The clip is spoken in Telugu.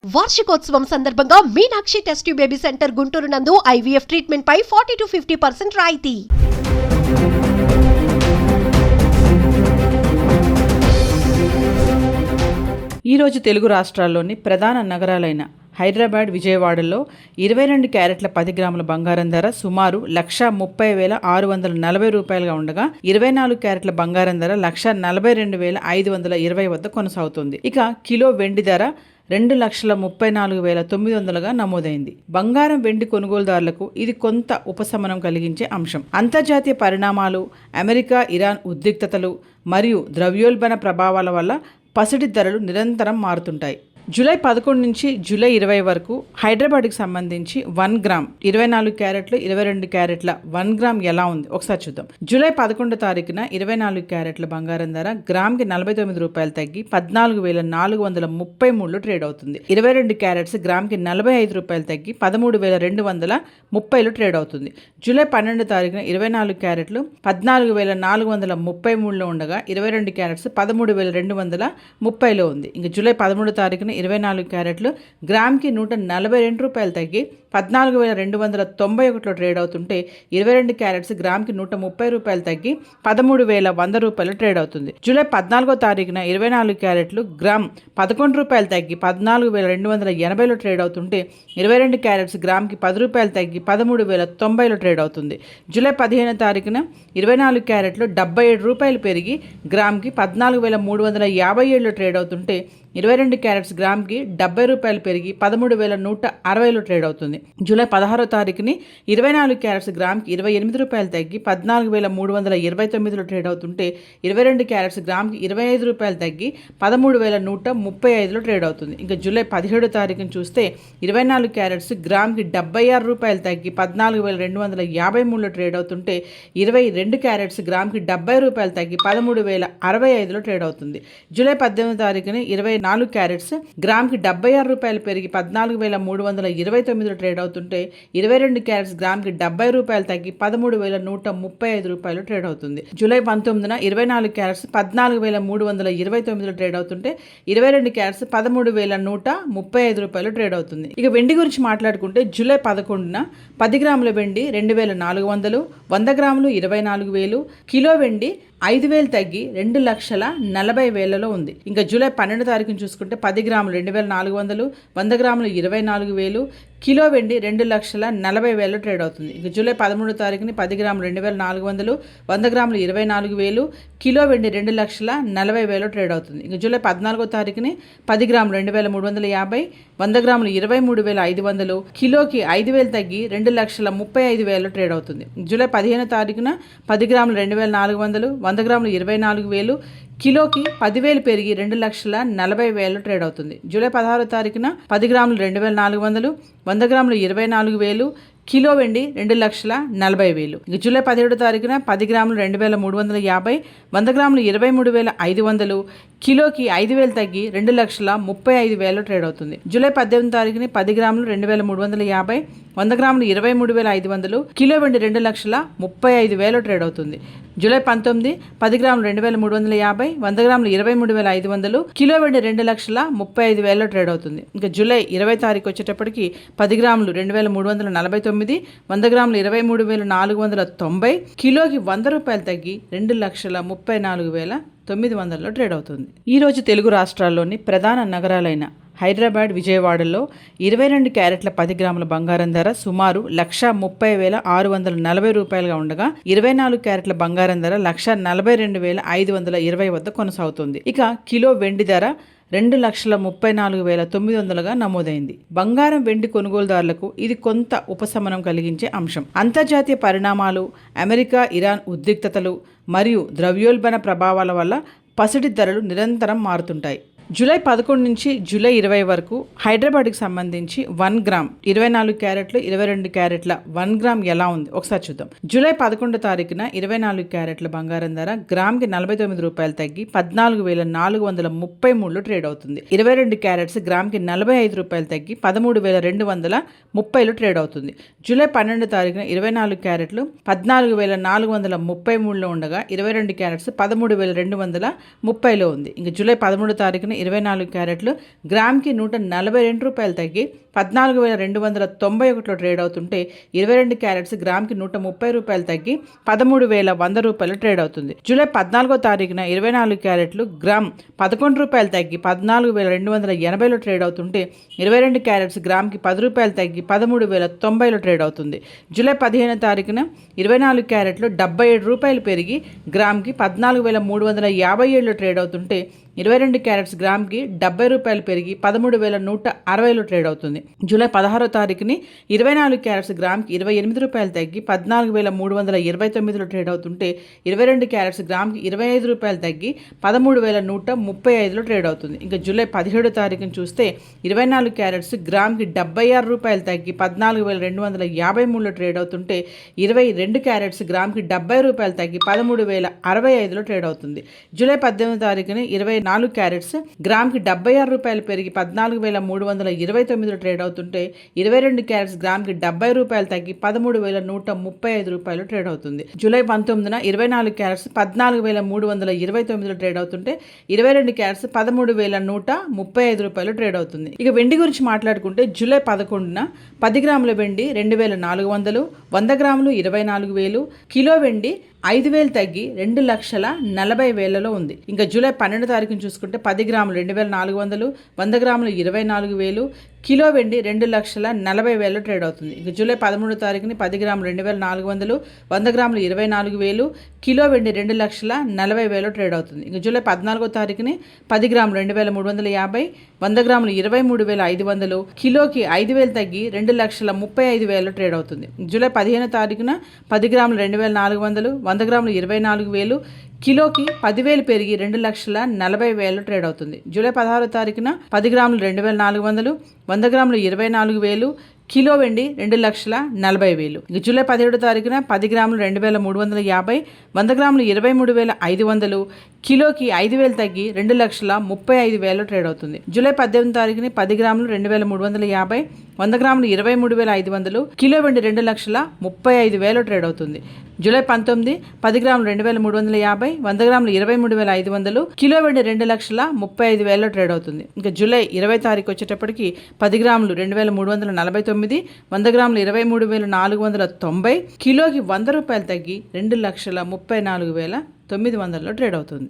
వార్షికోత్సవం సందర్భంగా Meenakshi test tube baby centre Guntur నందు IVF ట్రీట్మెంట్ పై 40 to 50% రాయితీ. ఈరోజు తెలుగు రాష్ట్రాల్లోని ప్రధాన నగరాలైన హైదరాబాద్, విజయవాడలో 22 క్యారెట్ల 10 గ్రాముల బంగారం ధర సుమారు 1,30,640 రూపాయలుగా ఉండగా 24 క్యారెట్ల బంగారం ధర 1,42,520 వద్ద కొనసాగుతుంది. ఇక కిలో వెండి ధర 2,34,900గా నమోదైంది. బంగారం, వెండి కొనుగోలుదారులకు ఇది కొంత ఉపశమనం కలిగించే అంశం. అంతర్జాతీయ పరిణామాలు, అమెరికా ఇరాన్ ఉద్రిక్తతలు మరియు ద్రవ్యోల్బణ ప్రభావాల వల్ల పసిడి ధరలు నిరంతరం మారుతుంటాయి. జూలై 11 నుంచి జూలై 20 వరకు హైదరాబాద్కి సంబంధించి 1 గ్రామ్ 24 క్యారెట్లు 22 క్యారెట్ల 1 గ్రామ్ ఎలా ఉంది ఒకసారి చూద్దాం. జూలై 11 తారీఖున 24 క్యారెట్ల బంగారం ధర గ్రామ్కి 49 రూపాయలు తగ్గి 14,433లో ట్రేడ్ అవుతుంది. 22 క్యారెట్స్ గ్రామ్కి 45 రూపాయలు తగ్గి 13,230లో ట్రేడ్ అవుతుంది. జూలై 12 తారీఖున 24 క్యారెట్లు 14,433లో ఉండగా 22 క్యారెట్స్ 13,230లో ఉంది. ఇంకా జూలై 13 తారీఖున 24 క్యారెట్లు గ్రామ్కి 142 రూపాయలు తగ్గి 14,291లో ట్రేడ్ అవుతుంటే 22 క్యారెట్స్ గ్రామ్కి 130 రూపాయలు తగ్గి 13,100 రూపాయలు ట్రేడ్ అవుతుంది. జూలై 14 తారీఖున 24 క్యారెట్లు గ్రామ్ 11 రూపాయలు తగ్గి 14,280లో ట్రేడ్ అవుతుంటే 22 క్యారెట్స్ గ్రామ్కి 10 రూపాయలు తగ్గి 13,090లో ట్రేడ్ అవుతుంది. జూలై 15 తారీఖున 24 క్యారెట్లు 77 రూపాయలు పెరిగి గ్రామ్కి 14,357లో ట్రేడ్ అవుతుంటే 22 క్యారెట్స్ గ్రామ్కి 70 రూపాయలు పెరిగి 13,160లో ట్రేడ్ అవుతుంది. జూలై 16 తారీఖుని 24 క్యారెట్స్ గ్రామ్కి 28 రూపాయలు తగ్గి 14,329లో ట్రేడ్ అవుతుంటే 22 క్యారెట్స్ గ్రామ్కి 25 రూపాయలు తగ్గి 13,135లో ట్రేడ్ అవుతుంది. ఇంకా జూలై 17 తారీఖుని చూస్తే 24 క్యారెట్స్ గ్రామ్కి 76 రూపాయలు తగ్గి 14,253లో ట్రేడ్ అవుతుంటే 22 క్యారెట్స్ గ్రామ్కి 70 రూపాయలు తగ్గి 13,065లో ట్రేడ్ అవుతుంది. జూలై 18 తారీఖుని 24 క్యారెట్స్ గ్రామ్కి 76 రూపాయలు పెరిగి 14,329లో ట్రేడ్ అవుతుంటే 22 క్యారెట్స్ గ్రామ్కి 70 రూపాయలు తగ్గి 13,135 రూపాయలు ట్రేడ్ అవుతుంది. జూలై 19న 24 క్యారెట్స్ 14,329లో ట్రేడ్ అవుతుంటే 22 క్యారెట్స్ 13,135 రూపాయలు ట్రేడ్ అవుతుంది. ఇక వెండి గురించి మాట్లాడుకుంటే జూలై 11న 10 గ్రాముల వెండి 2,400, 100 గ్రాములు 24,000, కిలో వెండి 5,000 తగ్గి 2,40,000లో ఉంది. ఇంకా జూలై 12 తారీఖున చూసుకుంటే 10 గ్రాములు 2,400, 100 గ్రాములు 24,000, కిలో వెండి 2,40,000లో ట్రేడ్ అవుతుంది. ఇంకా జూలై 13 తారీఖుని 10 గ్రాములు 2,400, 100 గ్రాములు 24,000, కిలో వెండి 2,40,000లో ట్రేడ్ అవుతుంది. ఇంకా జూలై 14 తారీఖుని 10 గ్రాములు 2,350, 100 గ్రాములు 23,500, కిలోకి 5,000 తగ్గి 2,35,000లో ట్రేడ్ అవుతుంది. జూలై 15 తారీఖున 10 గ్రాములు 2,400, 100 గ్రాములు 24,000, కిలోకి 10,000 పెరిగి 2,40,000లో ట్రేడ్ అవుతుంది. జూలై 16 తారీఖున 10 గ్రాములు 2,400, 100 గ్రాములు 24,000, కిలో వెండి 2,40,000. ఇక జూలై 17 తారీఖున 10 గ్రాములు 2,350, 100 గ్రాములు 23,500, కిలోకి 5,000 తగ్గి 2,35,000లో ట్రేడ్ అవుతుంది. జూలై 18 తారీఖుని 10 గ్రాములు 2,350, 100 గ్రాములు 23,500, కిలో వెండి 2,35,000లో ట్రేడ్ అవుతుంది. జూలై 19 10 గ్రాములు 2,350, 100 గ్రాములు 23,500, కిలో వెండి 2,35,000లో ట్రేడ్ అవుతుంది. ఇంకా జూలై 20 తారీఖు వచ్చేటప్పటికి 10 గ్రాములు 2,349, 100 గ్రాములు 23,490, కిలోకి 100 రూపాయలు తగ్గి 2,34,900లో ట్రేడ్ అవుతుంది. ఈరోజు తెలుగు రాష్ట్రాల్లోని ప్రధాన నగరాలైన హైదరాబాద్, విజయవాడలో 22 క్యారెట్ల 10 గ్రాముల బంగారం ధర సుమారు 1,30,640 రూపాయలుగా ఉండగా 24 క్యారెట్ల బంగారం ధర 1,42,520 వద్ద కొనసాగుతుంది. ఇక కిలో వెండి ధర 2,34,900గా నమోదైంది. బంగారం, వెండి కొనుగోలుదారులకు ఇది కొంత ఉపశమనం కలిగించే అంశం. అంతర్జాతీయ పరిణామాలు, అమెరికా ఇరాన్ ఉద్రిక్తతలు మరియు ద్రవ్యోల్బణ ప్రభావాల వల్ల పసిడి ధరలు నిరంతరం మారుతుంటాయి. జూలై 11 నుంచి జూలై 20 వరకు హైదరాబాద్కి సంబంధించి 1 గ్రామ్ 24 క్యారెట్లు 22 క్యారెట్ల 1 గ్రామ్ ఎలా ఉంది ఒకసారి చూద్దాం. జూలై 11 తారీఖున 24 క్యారెట్ల బంగారం ధర గ్రామ్కి 49 రూపాయలు తగ్గి 14,433లో ట్రేడ్ అవుతుంది. 22 క్యారెట్స్ గ్రామ్కి 45 రూపాయలు తగ్గి 13,230లో ట్రేడ్ అవుతుంది. జూలై 12 తారీఖున 24 క్యారెట్లు 14,433లో ఉండగా 22 క్యారెట్స్ 13,230లో ఉంది. ఇంకా జూలై 13 తారీఖున 24 క్యారెట్లు గ్రామ్కి 142 రూపాయలు తగ్గి 14,291లో ట్రేడ్ అవుతుంటే 22 క్యారెట్స్ గ్రామ్కి 130 రూపాయలు తగ్గి 13,100 రూపాయలు ట్రేడ్ అవుతుంది. జూలై 14వ తారీఖున 24 క్యారెట్లు గ్రామ్ 11 రూపాయలు తగ్గి 14,280లో ట్రేడ్ అవుతుంటే 22 క్యారెట్స్ గ్రామ్కి 10 రూపాయలు తగ్గి 13,090లో ట్రేడ్ అవుతుంది. జూలై 15వ తారీఖున 24 క్యారెట్లు 77 రూపాయలు పెరిగి గ్రామ్కి 14,357లో ట్రేడ్ అవుతుంటే 22 క్యారెట్స్ గ్రామ్కి 70 రూపాయలు పెరిగి 13,160లో ట్రేడ్ అవుతుంది. జూలై 16వ తారీఖుని 24 క్యారెట్స్ గ్రామ్కి 28 రూపాయలు తగ్గి 14,329లో ట్రేడ్ అవుతుంటే 22 క్యారెట్స్ గ్రామ్కి 25 రూపాయలు తగ్గి 13,135లో ట్రేడ్ అవుతుంది. ఇంకా జూలై 17వ తారీఖుని చూస్తే 24 క్యారెట్స్ గ్రామ్కి 76 రూపాయలు తగ్గి 14,253లో ట్రేడ్ అవుతుంటే 22 క్యారెట్స్ గ్రామ్కి 70 రూపాయలు తగ్గి 13,065లో ట్రేడ్ అవుతుంది. జూలై 18వ తారీఖుని 24 క్యారెట్స్ గ్రామ్కి 76 రూపాయలు పెరిగి 14,329లో ట్రేడ్ అవుతుంటే 22 క్యారెట్స్ గ్రామ్కి 70 రూపాయలు తగ్గి 13,135 రూపాయలు ట్రేడ్ అవుతుంది. జూలై 19న 24 క్యారెట్స్ 14,329లో ట్రేడ్ అవుతుంటే 22 క్యారెట్స్ 13,135 రూపాయలు ట్రేడ్ అవుతుంది. ఇక వెండి గురించి మాట్లాడుకుంటే జూలై 11న 10 గ్రాముల వెండి 2,400, 100 గ్రాములు 24,000, కిలో వెండి 5,000 తగ్గి 2,40,000లో ఉంది. ఇంకా జూలై 12వ తారీఖున చూసుకుంటే 10 గ్రాములు 2,400, 100 గ్రాములు 24,000, కిలో వెండి 2,40,000 ట్రేడ్ అవుతుంది. ఇంకా జూలై 13వ తారీఖుని 10 గ్రాములు 2,400, 100 గ్రాములు 24,000, కిలో వెండి 2,40,000 ట్రేడ్ అవుతుంది. ఇంకా జూలై 14వ తారీఖుని 10 గ్రాములు 2,350, 100 గ్రాములు 23,500, కిలోకి 5,000 తగ్గి 2,35,000 ట్రేడ్ అవుతుంది. జూలై 15వ తారీఖున 10 గ్రాములు 2,400, 100 గ్రాములు 24,000, కిలోకి 10,000 పెరిగి 2,40,000 ట్రేడ్ అవుతుంది. జూలై 16వ తారీఖున 10 గ్రాములు 2,400, 100 గ్రాములు 24,000, కిలో వెండి 2,40,000. ఇక జూలై 17వ తారీఖున 10 గ్రాములు 2,350, 100 గ్రాములు 23,500, కిలోకి 5,000 తగ్గి 2,35,000 ట్రేడ్ అవుతుంది. జూలై 18వ తారీఖుని 10 గ్రాములు 2,350, 100 గ్రాములు 23,500, కిలో వెండి 2,35,000 ట్రేడ్ అవుతుంది. జూలై 19 10 గ్రాములు 2,350, 100 గ్రాములు 23,500, కిలో వెండి 2,35,000 ట్రేడ్ అవుతుంది. ఇంకా జూలై 20 తారీఖు వచ్చేటప్పటికి 10 గ్రాములు 2,349, 100 గ్రాములు 23,490, కిలోకి 100 రూపాయలు తగ్గి 2,34,900లో ట్రేడ్ అవుతుంది.